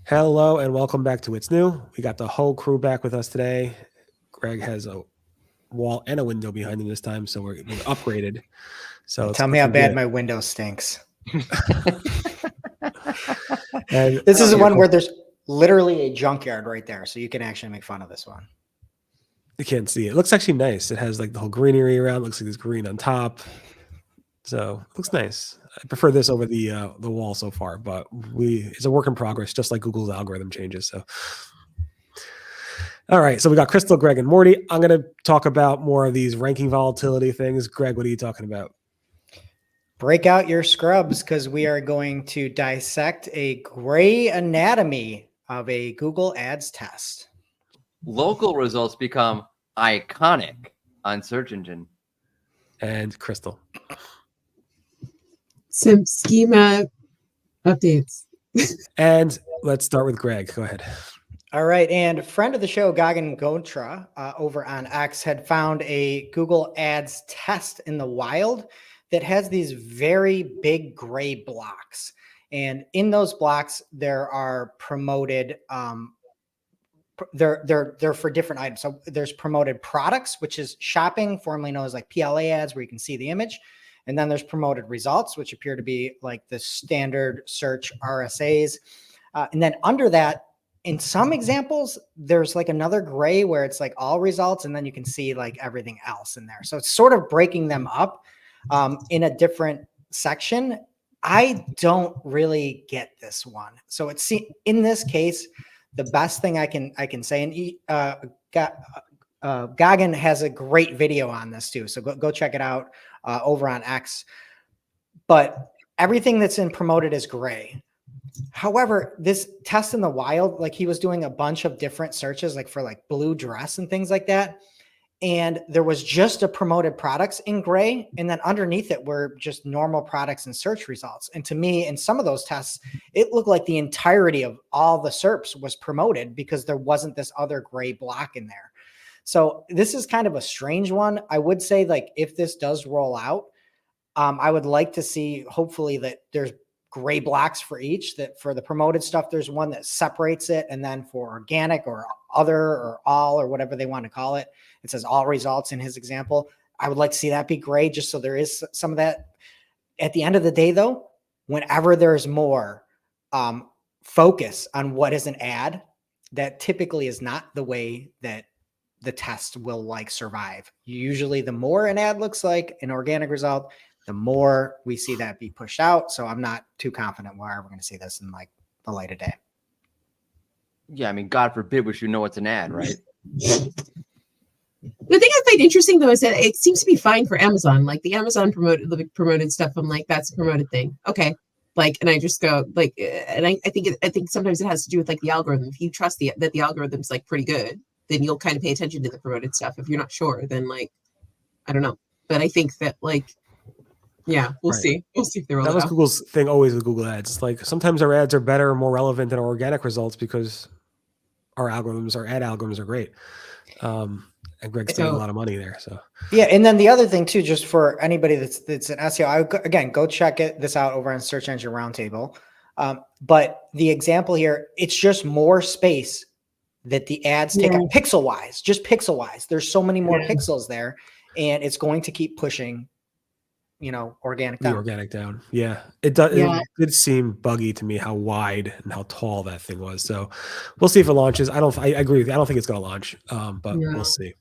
Hello and welcome back to It's New. We got the whole crew back with us today. Greg has a wall and a window behind him this time, so we're upgraded. So tell me how bad my window stinks. And this is one where there's literally a junkyard right there, so you can actually make fun of this one. You can't see it. It looks actually nice. It has like the whole greenery around. It looks like there's green on top. So it looks nice. I prefer this over the wall so far, but it's a work in progress, just like Google's algorithm changes. So, all right. So we got Crystal, Greg, and Mordy. I'm going to talk about more of these ranking volatility things. Greg, what are you talking about? Break out your scrubs because we are going to dissect a gray anatomy of a Google Ads test. Local results become iconic on search engine. And Crystal. Some schema updates. And let's start with Greg. Go ahead. All right. And friend of the show, Gagan Gotra, over on X, had found a Google Ads test in the wild that has these very big gray blocks. And in those blocks, there are promoted, they're for different items. So there's promoted products, which is shopping, formerly known as like PLA ads, where you can see the image. And then there's promoted results, which appear to be like the standard search RSAs. And then under that, in some examples, there's like another gray where it's like all results, and then you can see like everything else in there. So it's sort of breaking them up in a different section. I don't really get this one. So it's in this case, the best thing I can say, and Gagan has a great video on this too. So go check it out over on X. But everything that's in promoted is gray. However, this test in the wild, like he was doing a bunch of different searches, like for like blue dress and things like that. And there was just a promoted products in gray. And then underneath it were just normal products and search results. And to me, in some of those tests, it looked like the entirety of all the SERPs was promoted because there wasn't this other gray block in there. So this is kind of a strange one. I would say, like, if this does roll out, I would like to see, hopefully, that there's gray blocks for each, that for the promoted stuff, there's one that separates it. And then for organic or other or all or whatever they want to call it, it says all results in his example. I would like to see that be gray, just so there is some of that. At the end of the day, though, whenever there's more focus on what is an ad, that typically is not the way that the test will like survive. Usually the more an ad looks like an organic result, the more we see that be pushed out. So I'm not too confident where we're going to see this in like the light of day. Yeah, I mean, God forbid we should know it's an ad, right? The thing I find interesting though is that it seems to be fine for Amazon. Like the Amazon promoted stuff. I'm like, that's a promoted thing. Okay. Like, and I just go like, and I think sometimes it has to do with like the algorithm. If you trust that the algorithm's like pretty good, then you'll kind of pay attention to the promoted stuff. If you're not sure, then like, I don't know. But I think that like, yeah, we'll see. We'll see if they're that was Google's thing always with Google Ads. Like sometimes our ads are better and more relevant than our organic results because our ad algorithms are great. And Greg's spending a lot of money there. So yeah, and then the other thing too, just for anybody that's an SEO, again, go check this out over on Search Engine Roundtable. But the example here, it's just more space that the ads take up pixel wise, just pixel wise. There's so many more pixels there, and it's going to keep pushing, organic down. The organic down. Yeah. It does. Yeah. It did seem buggy to me how wide and how tall that thing was. So we'll see if it launches. I agree with you. I don't think it's going to launch, but we'll see.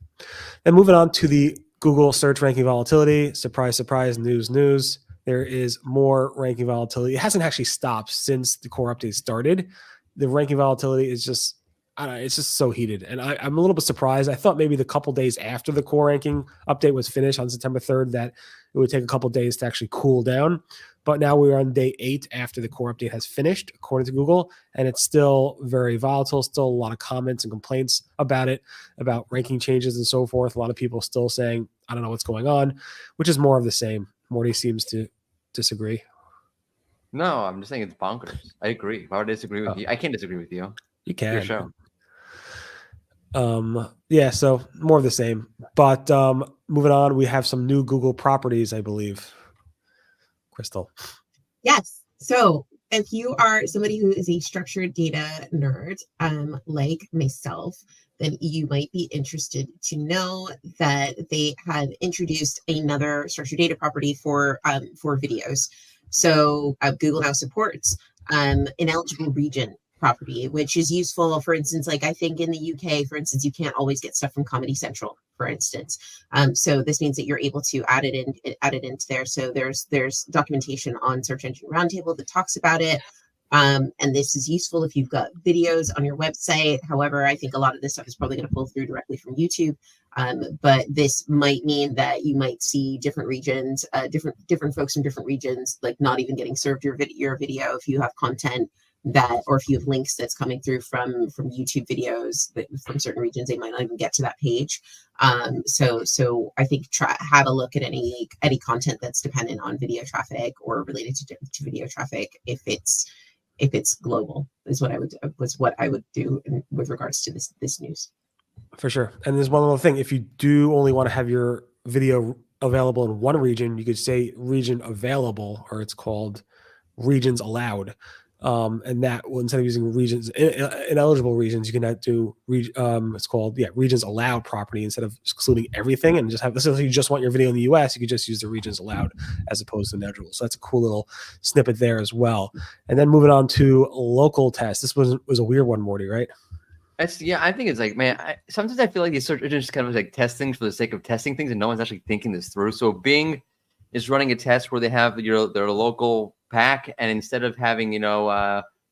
And moving on to the Google search ranking volatility. Surprise, surprise, news. There is more ranking volatility. It hasn't actually stopped since the core update started. The ranking volatility is just, I don't know, it's just so heated. And I'm a little bit surprised. I thought maybe the couple days after the core ranking update was finished on September 3rd that it would take a couple days to actually cool down. But now we're on day 8 after the core update has finished, according to Google, and it's still very volatile. Still a lot of comments and complaints about it, about ranking changes and so forth. A lot of people still saying, I don't know what's going on, which is more of the same. Mordy seems to disagree. No, I'm just saying it's bonkers. I agree. Why would I disagree with you? I can't disagree with you. You can. Your show. Yeah, so more of the same. But moving on, we have some new Google properties, I believe. Crystal. Yes. So if you are somebody who is a structured data nerd, like myself, then you might be interested to know that they have introduced another structured data property for videos. So Google now supports ineligible region property, which is useful. For instance, like I think in the UK, for instance, you can't always get stuff from Comedy Central, for instance. So this means that you're able to add it into there. So there's documentation on Search Engine Roundtable that talks about it. And this is useful if you've got videos on your website. However, I think a lot of this stuff is probably going to pull through directly from YouTube. But this might mean that you might see different regions, different folks from different regions, like not even getting served your video if you have content that, or if you have links that's coming through from YouTube videos that, from certain regions, they might not even get to that page. So I think have a look at any content that's dependent on video traffic or related to video traffic if it's global is what I would do with regards to this news. For sure. And there's one little thing. If you do only want to have your video available in one region, you could say region available, or it's called regions allowed. And that will, instead of using regions, ineligible regions, you can do it's called regions allowed property instead of excluding everything, and just have this. If you just want your video in the US, you could just use the regions allowed as opposed to ineligible. So that's a cool little snippet there as well. And then moving on to local tests. This was a weird one, Mordy, right? I think it's like, man, sometimes I feel like these search engines kind of like test things for the sake of testing things, and no one's actually thinking this through. So Bing is running a test where they have their local pack, and instead of having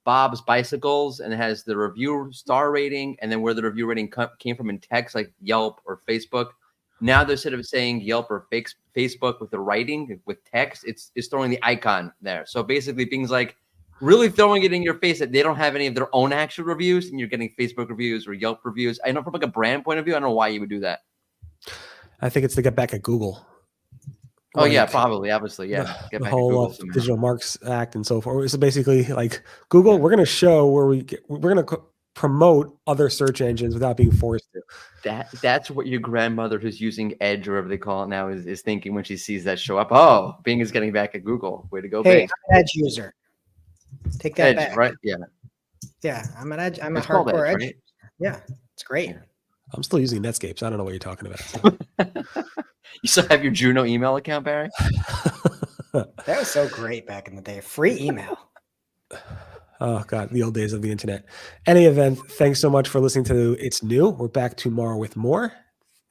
Bob's Bicycles, and it has the review star rating, and then where the review rating came from in text like Yelp or Facebook, now they're, instead of saying Yelp or Facebook with the writing with text, it's throwing the icon there. So basically Bing's like really throwing it in your face that they don't have any of their own actual reviews, and you're getting Facebook reviews or Yelp reviews. I know from like a brand point of view, I don't know why you would do that. I think it's to get back at Google. Oh, yeah, probably, obviously, yeah. The whole Digital Marks Act and so forth. So basically, like Google, we're going to show where we're going to promote other search engines without being forced to. That's what your grandmother who's using Edge or whatever they call it now is thinking when she sees that show up. Oh, Bing is getting back at Google. Way to go, Hey, Bing. I'm an Edge user. Take that Edge, back. right? Yeah. Yeah, I'm an Edge. I'm It's a called hardcore Edge, Edge. right? Yeah, it's great. Yeah. I'm still using Netscape, so I don't know what you're talking about. You still have your Juno email account, Barry? That was so great back in the day. Free email. Oh, God, the old days of the internet. Any event, thanks so much for listening to It's New. We're back tomorrow with more.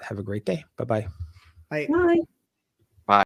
Have a great day. Bye-bye. Bye. Bye.